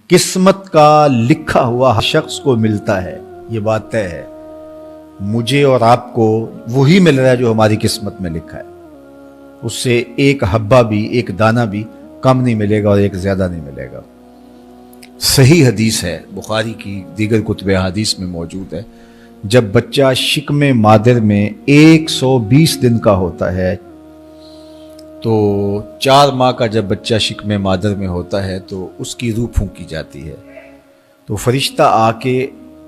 قسمت کا لکھا ہوا ہر شخص کو ملتا ہے، یہ بات طے ہے۔ مجھے اور آپ کو وہی مل رہا ہے جو ہماری قسمت میں لکھا ہے، اس سے ایک حبہ بھی، ایک دانہ بھی کم نہیں ملے گا اور ایک زیادہ نہیں ملے گا۔ صحیح حدیث ہے، بخاری کی دیگر کتب احادیث میں موجود ہے، جب بچہ شکم مادر میں 120 دن کا ہوتا ہے تو 4 ماہ کا جب بچہ شکم مادر میں ہوتا ہے تو اس کی روح پھونکی جاتی ہے، تو فرشتہ آ کے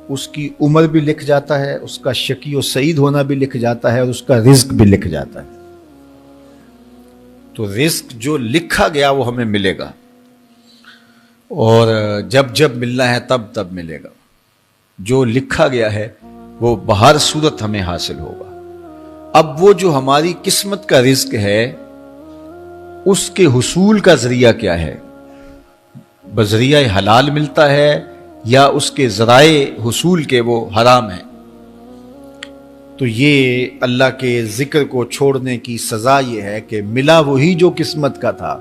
اس کی عمر بھی لکھ جاتا ہے، اس کا شقی و سعید ہونا بھی لکھ جاتا ہے اور اس کا رزق بھی لکھ جاتا ہے۔ تو رزق جو لکھا گیا وہ ہمیں ملے گا، اور جب جب ملنا ہے تب تب ملے گا۔ جو لکھا گیا ہے وہ بہر صورت ہمیں حاصل ہوگا۔ اب وہ جو ہماری قسمت کا رزق ہے اس کے حصول کا ذریعہ کیا ہے؟ بذریعہ حلال ملتا ہے یا اس کے ذرائع حصول کے وہ حرام ہیں؟ تو یہ اللہ کے ذکر کو چھوڑنے کی سزا یہ ہے کہ ملا وہی جو قسمت کا تھا،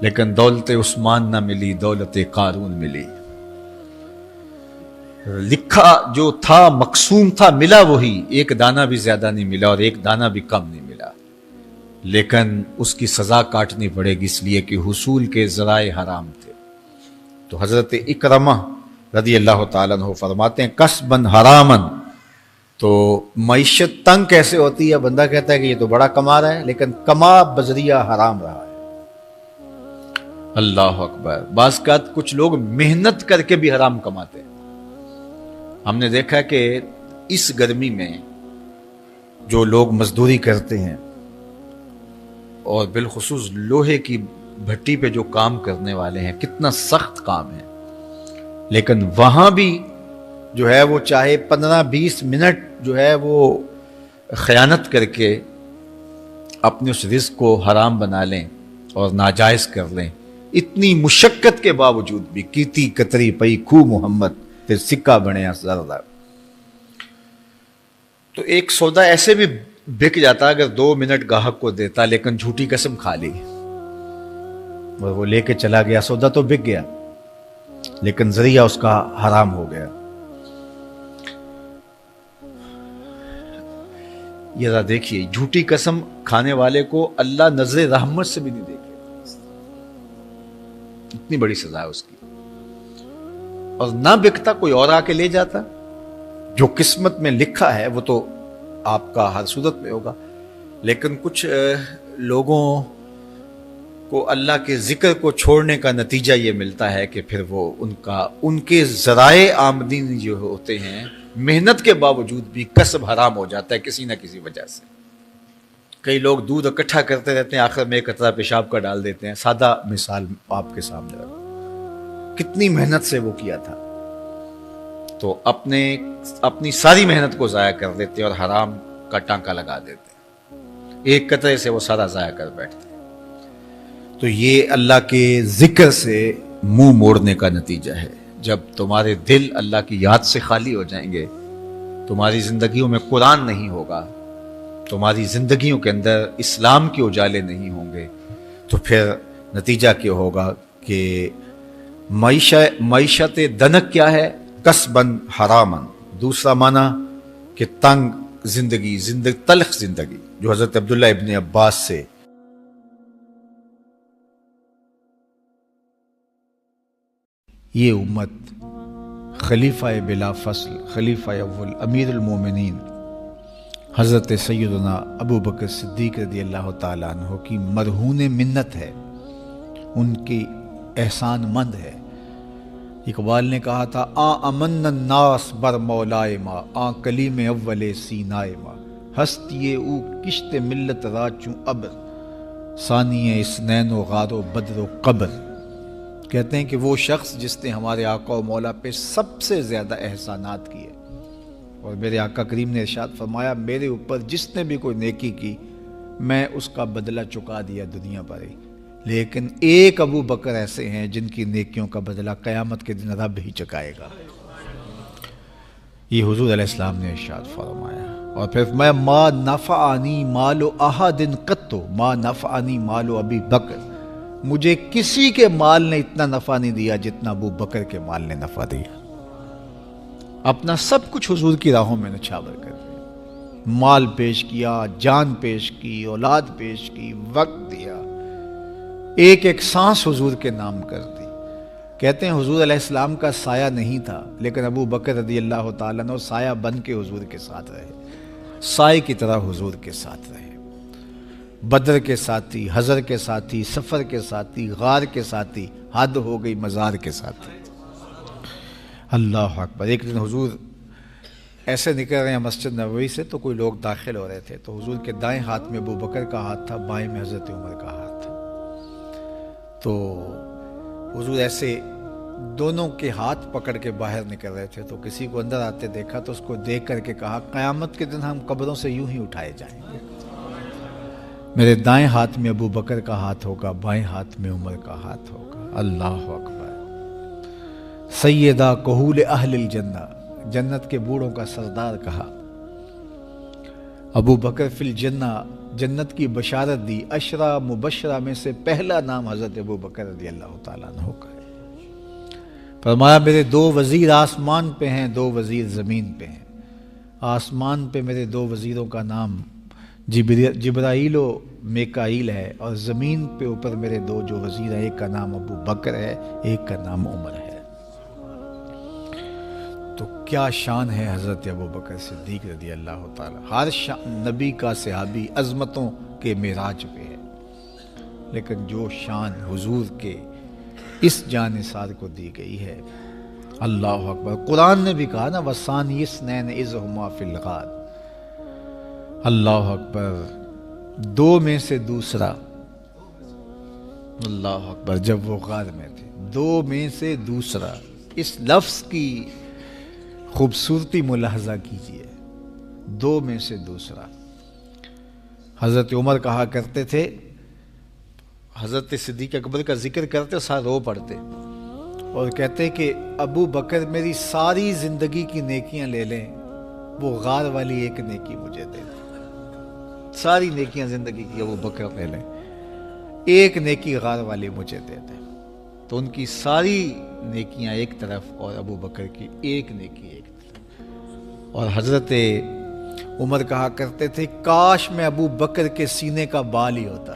لیکن دولت عثمان نہ ملی، دولت قارون ملی۔ لکھا جو تھا، مقسوم تھا، ملا وہی، ایک دانہ بھی زیادہ نہیں ملا اور ایک دانہ بھی کم نہیں ملا، لیکن اس کی سزا کاٹنی پڑے گی اس لیے کہ حصول کے ذرائع حرام تھے۔ تو حضرت اکرمہ رضی اللہ تعالیٰ عنہ فرماتے ہیں کسبن حرامن، تو معیشت تنگ کیسے ہوتی ہے؟ بندہ کہتا ہے کہ یہ تو بڑا کما رہا ہے لیکن کما بذریعہ حرام رہا ہے۔ اللہ اکبر۔ بعض اوقات کچھ لوگ محنت کر کے بھی حرام کماتے ہیں۔ ہم نے دیکھا کہ اس گرمی میں جو لوگ مزدوری کرتے ہیں اور بالخصوص لوہے کی بھٹی پہ جو کام کرنے والے ہیں، کتنا سخت کام ہے، لیکن وہاں بھی جو ہے وہ چاہے 15-20 منٹ جو ہے وہ خیانت کر کے اپنے اس رزق کو حرام بنا لیں اور ناجائز کر لیں، اتنی مشقت کے باوجود بھی کیتی کتری پئی کھو محمد پھر سکہ بنے زردہ۔ تو ایک سودا ایسے بھی بک جاتا اگر 2 منٹ گاہک کو دیتا، لیکن جھوٹی قسم کھا لی اور وہ لے کے چلا گیا، سودا تو بک گیا لیکن ذریعہ اس کا حرام ہو گیا۔ یہ ذرا دیکھیے، جھوٹی قسم کھانے والے کو اللہ نظر رحمت سے بھی نہیں دیکھے، اتنی بڑی سزا ہے اس کی، اور نہ بکتا کوئی اور آ کے لے جاتا۔ جو قسمت میں لکھا ہے وہ تو آپ کا ہر صورت میں ہوگا، لیکن کچھ لوگوں کو اللہ کے ذکر کو چھوڑنے کا نتیجہ یہ ملتا ہے کہ پھر وہ ان کے ذرائع آمدنی جو ہوتے ہیں، محنت کے باوجود بھی کسب حرام ہو جاتا ہے کسی نہ کسی وجہ سے۔ کئی لوگ دودھ اکٹھا کرتے رہتے ہیں، آخر میں ایک قطرہ پیشاب کا ڈال دیتے ہیں۔ سادہ مثال آپ کے سامنے رکھوں، کتنی محنت سے وہ کیا تھا، تو اپنی ساری محنت کو ضائع کر دیتے اور حرام کا ٹانکا لگا دیتے، ایک قطرے سے وہ سارا ضائع کر بیٹھتے۔ تو یہ اللہ کے ذکر سے منہ موڑنے کا نتیجہ ہے۔ جب تمہارے دل اللہ کی یاد سے خالی ہو جائیں گے، تمہاری زندگیوں میں قرآن نہیں ہوگا، تمہاری زندگیوں کے اندر اسلام کے اجالے نہیں ہوں گے، تو پھر نتیجہ کیا ہوگا کہ معیشت دنک کیا ہے؟ کسبن حرامن۔ دوسرا معنی کہ تنگ زندگی، تلخ زندگی، جو حضرت عبداللہ ابن عباس سے یہ امت خلیفہ بلا فصل، خلیفہ اول، امیر المومنین حضرت سیدنا ابو بکر صدیق رضی اللہ تعالیٰ عنہ کی مرہون منت ہے، ان کی احسان مند ہے۔ اقبال نے کہا تھا امن الناس بر مولائے ما، کلیم اول سینائے ما، ہستی او کشت ملت راچوں ابر، ثانی اسنین و غار و بدر و قبر۔ کہتے ہیں کہ وہ شخص جس نے ہمارے آقا و مولا پہ سب سے زیادہ احسانات کیے، اور میرے آقا کریم نے ارشاد فرمایا میرے اوپر جس نے بھی کوئی نیکی کی میں اس کا بدلہ چکا دیا دنیا پر ہی، لیکن ایک ابو بکر ایسے ہیں جن کی نیکیوں کا بدلہ قیامت کے دن رب ہی چکائے گا۔ یہ حضور علیہ السلام نے ارشاد فرمایا۔ اور پھر میں ما نفعنی مال احد قط، ما نفعنی مال ابی بکر مجھے کسی کے مال نے اتنا نفع نہیں دیا جتنا ابو بکر کے مال نے نفع دیا. اپنا سب کچھ حضور کی راہوں میں نچھاور کر دیا، مال پیش کیا، جان پیش کی، اولاد پیش کی، وقت دیا، ایک ایک سانس حضور کے نام کر دی. کہتے ہیں حضور علیہ السلام کا سایہ نہیں تھا، لیکن ابو بکر رضی اللہ تعالیٰ عنہ سایہ بن کے حضور کے ساتھ رہے، سائے کی طرح حضور کے ساتھ رہے. بدر کے ساتھی، حضر کے ساتھی، سفر کے ساتھی، غار کے ساتھی، حد ہو گئی مزار کے ساتھی. اللہ اکبر. ایک دن حضور ایسے نکل رہے ہیں مسجد نبوی سے تو کوئی لوگ داخل ہو رہے تھے، تو حضور کے دائیں ہاتھ میں ابو بکر کا ہاتھ تھا، بائیں میں حضرت عمر کا ہاتھ تھا. تو حضور ایسے دونوں کے ہاتھ پکڑ کے باہر نکل رہے تھے، تو کسی کو اندر آتے دیکھا تو اس کو دیکھ کر کے کہا قیامت کے دن ہم قبروں سے یوں ہی اٹھائے جائیں گے، میرے دائیں ہاتھ میں ابو بکر کا ہاتھ ہوگا، بائیں ہاتھ میں عمر کا ہاتھ ہوگا. اللہ اکبر. سیدہ کہول اہل الجنہ، جنت کے بوڑھوں کا سردار کہا. ابو بکر فی الجنہ، جنت کی بشارت دی. عشرہ مبشرہ میں سے پہلا نام حضرت ابو بکر رضی اللہ تعالیٰ عنہ کا ہے. فرمایا میرے 2 وزیر آسمان پہ ہیں، 2 وزیر زمین پہ ہیں. آسمان پہ میرے 2 وزیروں کا نام جبرائیل و میکائیل ہے، اور زمین پہ اوپر میرے 2 جو وزیر ہیں، ایک کا نام ابو بکر ہے، ایک کا نام عمر ہے. تو کیا شان ہے حضرت ابو بکر صدیق رضی اللہ تعالیٰ. ہر نبی کا صحابی عظمتوں کے معراج پہ ہے، لیکن جو شان حضور کے اس جان نثار کو دی گئی ہے، اللہ اکبر. قرآن نے بھی کہا نا وَثَانِيَ اثْنَيْنِ إِذْ هُمَا فِي الْغَارِ. اللہ اکبر. 2 میں سے دوسرا، اللہ اکبر. جب وہ غار میں تھے، 2 میں سے دوسرا. اس لفظ کی خوبصورتی ملاحظہ کیجئے، 2 میں سے دوسرا. حضرت عمر کہا کرتے تھے، حضرت صدیق اکبر کا ذکر کرتے ساتھ رو پڑتے اور کہتے کہ ابو بکر میری ساری زندگی کی نیکیاں لے لیں، وہ غار والی ایک نیکی مجھے دے دیں. ساری نیکیاں زندگی کی ابو بکر لے لیں، ایک نیکی غار والی مجھے دے دیں. تو ان کی ساری نیکیاں ایک طرف اور ابو بکر کی ایک نیکی ایک طرف. اور حضرت عمر کہا کرتے تھے کاش میں ابو بکر کے سینے کا بال ہی ہوتا.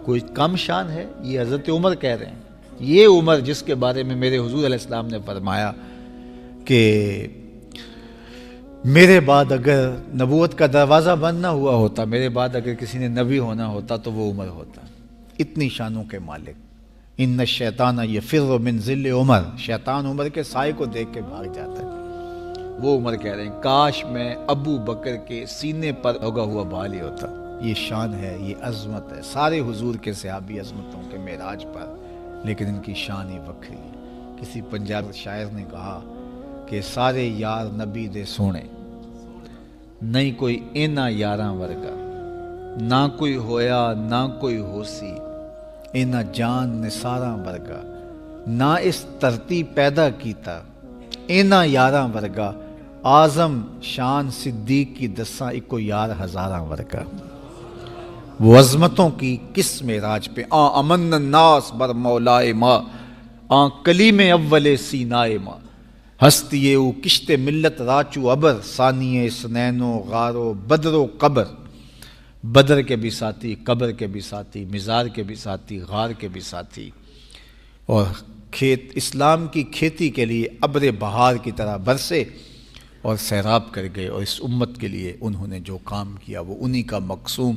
کوئی کم شان ہے؟ یہ حضرت عمر کہہ رہے ہیں. یہ عمر جس کے بارے میں میرے حضور علیہ السلام نے فرمایا کہ میرے بعد اگر نبوت کا دروازہ بند نہ ہوا ہوتا، میرے بعد اگر کسی نے نبی ہونا ہوتا تو وہ عمر ہوتا. اتنی شانوں کے مالک. ان الشیطان یفر من ظل عمر، شیطان عمر کے سائے کو دیکھ کے بھاگ جاتا ہے. وہ عمر کہہ رہے ہیں کاش میں ابو بکر کے سینے پر اگا ہوا بال ہی ہوتا. یہ شان ہے، یہ عظمت ہے. سارے حضور کے صحابی عظمتوں کے معراج پر، لیکن ان کی شان ہی وکری ہے. کسی پنجاب شاعر نے کہا کہ سارے یار نبی دے سونے، نہیں کوئی اینا یاراں ورگا، نہ کوئی ہویا نہ کوئی ہوسی، اینا جان نثاراں ورگا، نہ اس دھرتی پیدا کیتا، اینا یاراں ورگا، اعظم شان صدیق کی دساں اکو یار ہزاراں ورگا. وہ عظمتوں کی کس معراج پہ امن الناس بر مولائے ماں، کلیم اول سینائے ماں، ہستی او کشت ملت راچو ابر، ثانی سنین و غار و بدر و قبر. بدر کے بھی ساتھی، قبر کے بھی ساتھی، مزار کے بھی ساتھی، غار کے بھی ساتھی. اور کھیت اسلام کی کھیتی کے لیے ابر بہار کی طرح برسے اور سیراب کر گئے. اور اس امت کے لیے انہوں نے جو کام کیا وہ انہی کا مقصوم